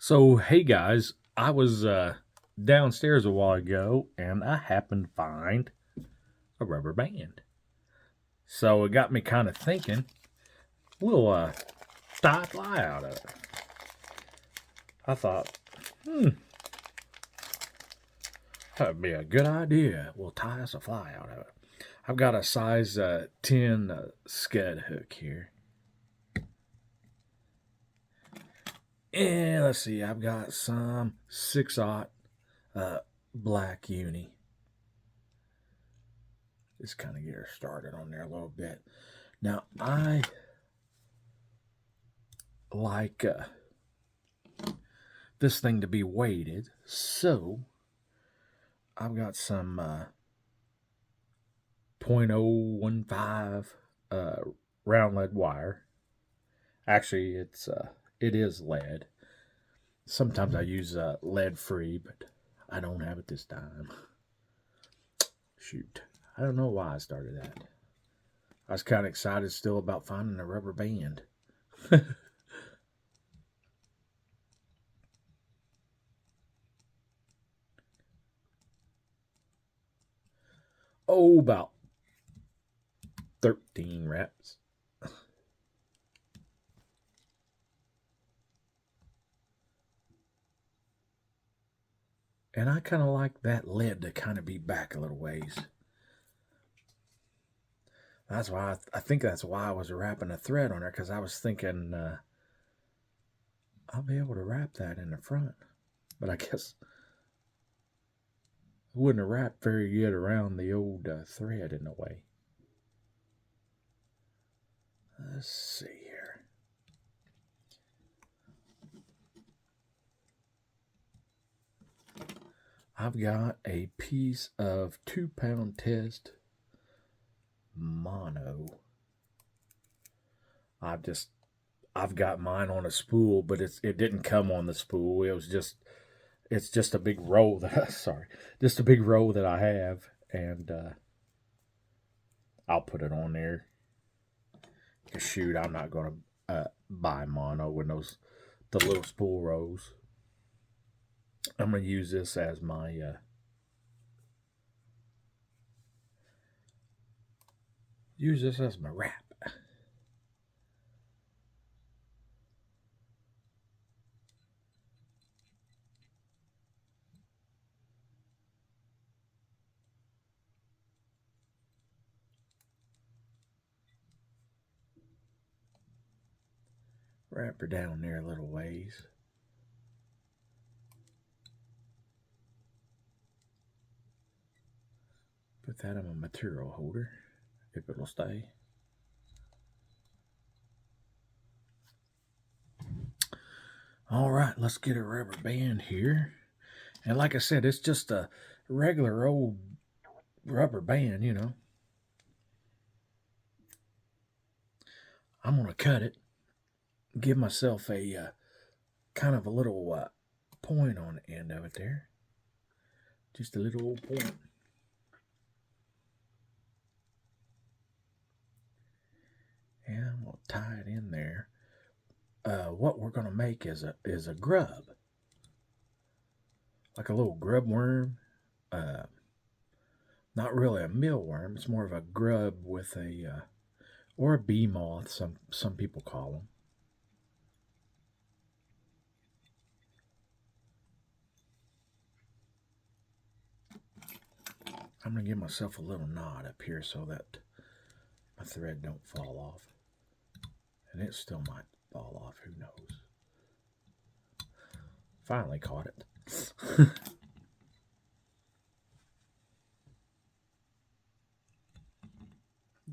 So, hey guys, I was downstairs a while ago and I happened to find a rubber band. So it got me kind of thinking, we'll tie a fly out of it. I thought, that'd be a good idea. We'll tie us a fly out of it. I've got a size 10 scud hook here. And let's see, I've got some 6/0 black uni. Just kind of get her started on there a little bit. Now, I like this thing to be weighted, so I've got some .015 round lead wire. Actually, it is lead. Sometimes I use lead free, but I don't have it this time. Shoot, I don't know why I started that. I was kind of excited still about finding a rubber band. Oh, about 13 wraps. And I kind of like that lead to kind of be back a little ways. That's why I think that's why I was wrapping a thread on there, because I was thinking I'll be able to wrap that in the front. But I guess it wouldn't have wrapped very good around the old thread in a way. Let's see here. I've got a piece of 2-pound test mono. I've got mine on a spool, but it didn't come on the spool. It's just a big roll that just a big roll that I have, and I'll put it on there. Shoot, I'm not gonna buy mono with the little spool rolls. I'm gonna use this as my wrap. Wrap her down there a little ways. Put that in my material holder, if it'll stay. All right, let's get a rubber band here. And like I said, it's just a regular old rubber band, you know. I'm going to cut it, give myself a kind of a little point on the end of it there. Just a little old point. And I'm going to tie it in there. What we're going to make is a grub. Like a little grub worm. Not really a mealworm. It's more of a grub with or a bee moth, some people call them. I'm going to give myself a little knot up here so that my thread don't fall off. And it still might fall off, who knows. Finally caught it.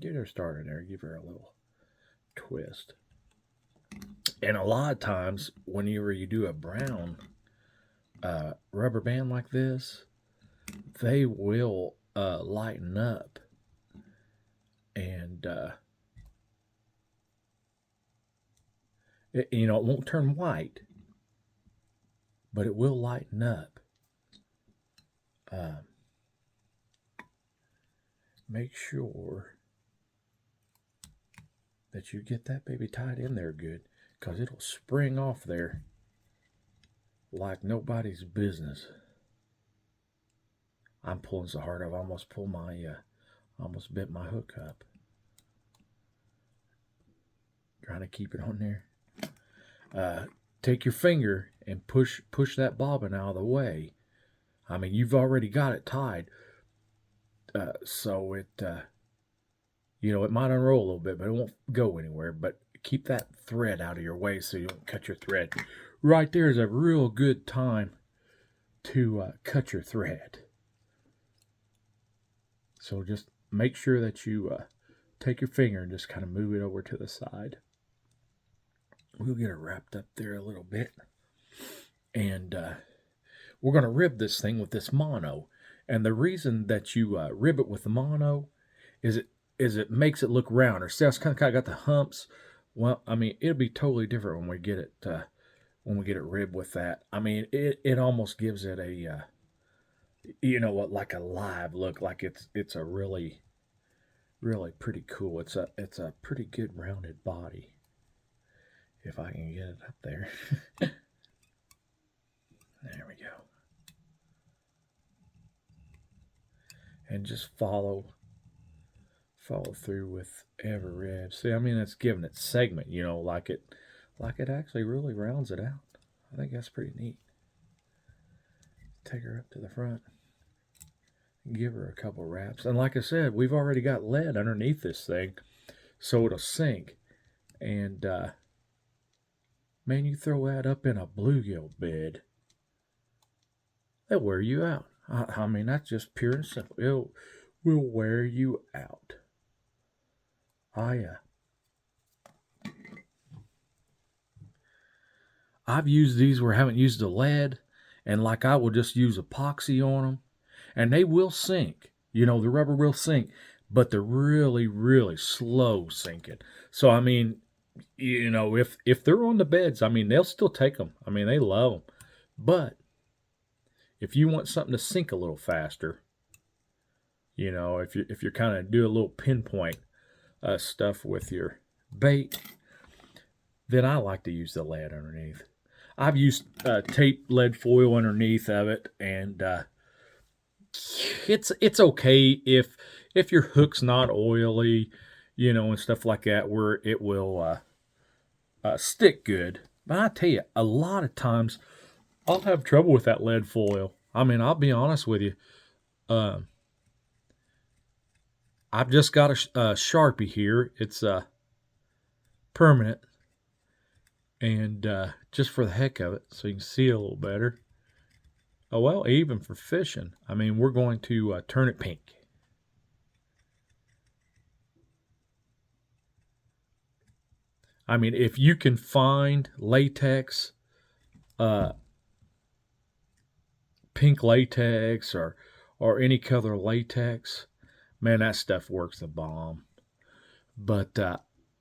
Get her started there, give her a little twist. And a lot of times, whenever you do a brown rubber band like this, they will lighten up, and it won't turn white, but it will lighten up. Make sure that you get that baby tied in there good, because it'll spring off there like nobody's business. I'm pulling so hard I've almost pulled my, almost bent my hook up. Trying to keep it on there. Take your finger and push that bobbin out of the way. I mean, you've already got it tied, so it, it might unroll a little bit, but it won't go anywhere. But keep that thread out of your way so you don't cut your thread. Right there is a real good time to cut your thread. So just make sure that you take your finger and just kind of move it over to the side. We'll get it wrapped up there a little bit. And we're going to rib this thing with this mono. And the reason that you rib it with the mono is it makes it look rounder. See, it's kind of got the humps. Well, I mean, it'll be totally different when we get it ribbed with that. I mean, it almost gives it a like a live look, like it's a really pretty cool. It's a pretty good rounded body. If I can get it up there. There we go. And just follow through with every rib. See, I mean, it's giving it segment, like it actually really rounds it out. I think that's pretty neat. Take her up to the front. Give her a couple wraps. And like I said, we've already got lead underneath this thing, so it'll sink. And, man, you throw that up in a bluegill bed, they'll wear you out. I mean, that's just pure and simple. It will wear you out. I've used these where I haven't used the lead, and like I will just use epoxy on them, and they will sink. The rubber will sink, but they're really, really slow sinking. So, I mean, if they're on the beds, I mean, they'll still take them. I mean, they love them. But if you want something to sink a little faster, if you're kind of do a little pinpoint stuff with your bait, then I like to use the lead underneath. I've used tape lead foil underneath of it, and it's okay if your hook's not oily, and stuff like that, where it will stick good. But I tell you, a lot of times I'll have trouble with that lead foil. I mean, I'll be honest with you. I've just got a Sharpie here. It's permanent, and just for the heck of it, so you can see a little better. Oh, well, even for fishing, I mean, we're going to turn it pink. I mean, if you can find latex, pink latex or any color latex, man, that stuff works the bomb. But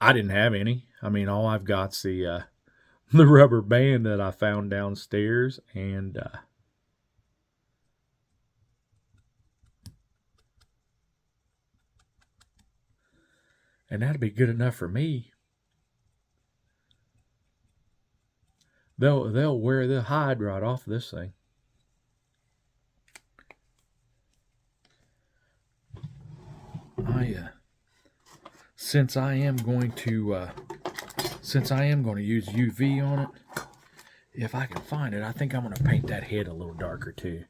I didn't have any. I mean, all I've got's the rubber band that I found downstairs, and that'd be good enough for me. They'll wear the hide right off this thing. Since I am going to use UV on it, if I can find it, I think I'm going to paint that head a little darker too.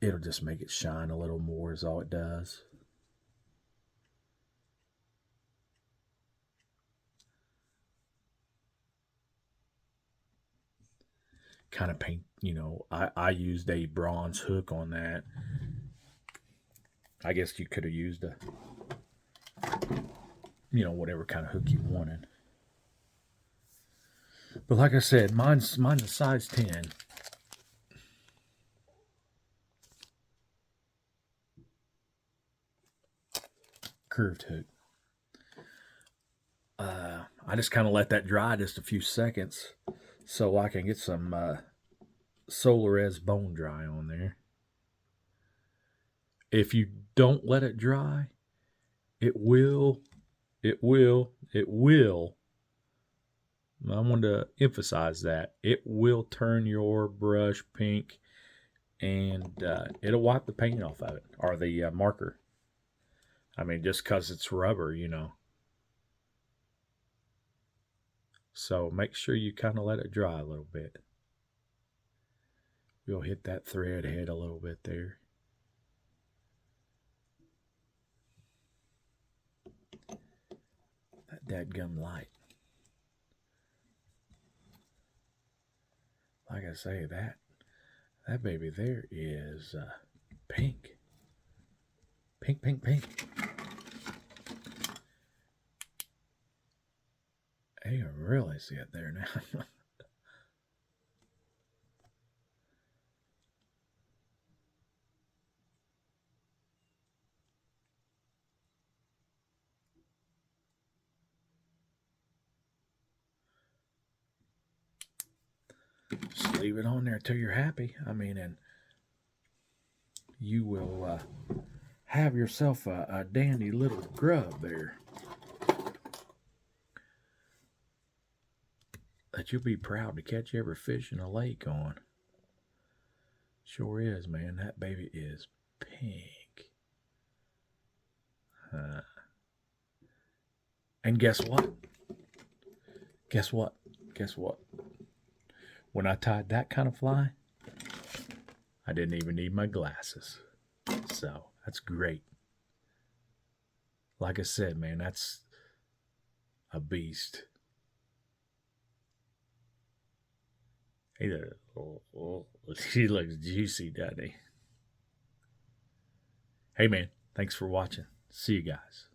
It'll just make it shine a little more, is all it does. Kind of paint, I used a bronze hook on that. I guess you could have used a, whatever kind of hook you wanted. But like I said, mine's a size 10. Curved hook. I just kind of let that dry just a few seconds so I can get some Solarez bone dry on there. If you don't let it dry, it will, I want to emphasize that. It will turn your brush pink, and it'll wipe the paint off of it, or the marker. I mean, just because it's rubber, you know. So make sure you kind of let it dry a little bit. We'll hit that thread head a little bit there. That dadgum light. Like I say, that baby there is pink. Pink, pink, pink. You can really see it there now. Just leave it on there till you're happy. I mean, and you will have yourself a dandy little grub there that you'll be proud to catch every fish in a lake on. Sure is, man. That baby is pink. And guess what? Guess what? Guess what? When I tied that kind of fly, I didn't even need my glasses. So that's great. Like I said, man, that's a beast. She looks juicy, doesn't he? Hey, man, thanks for watching. See you guys.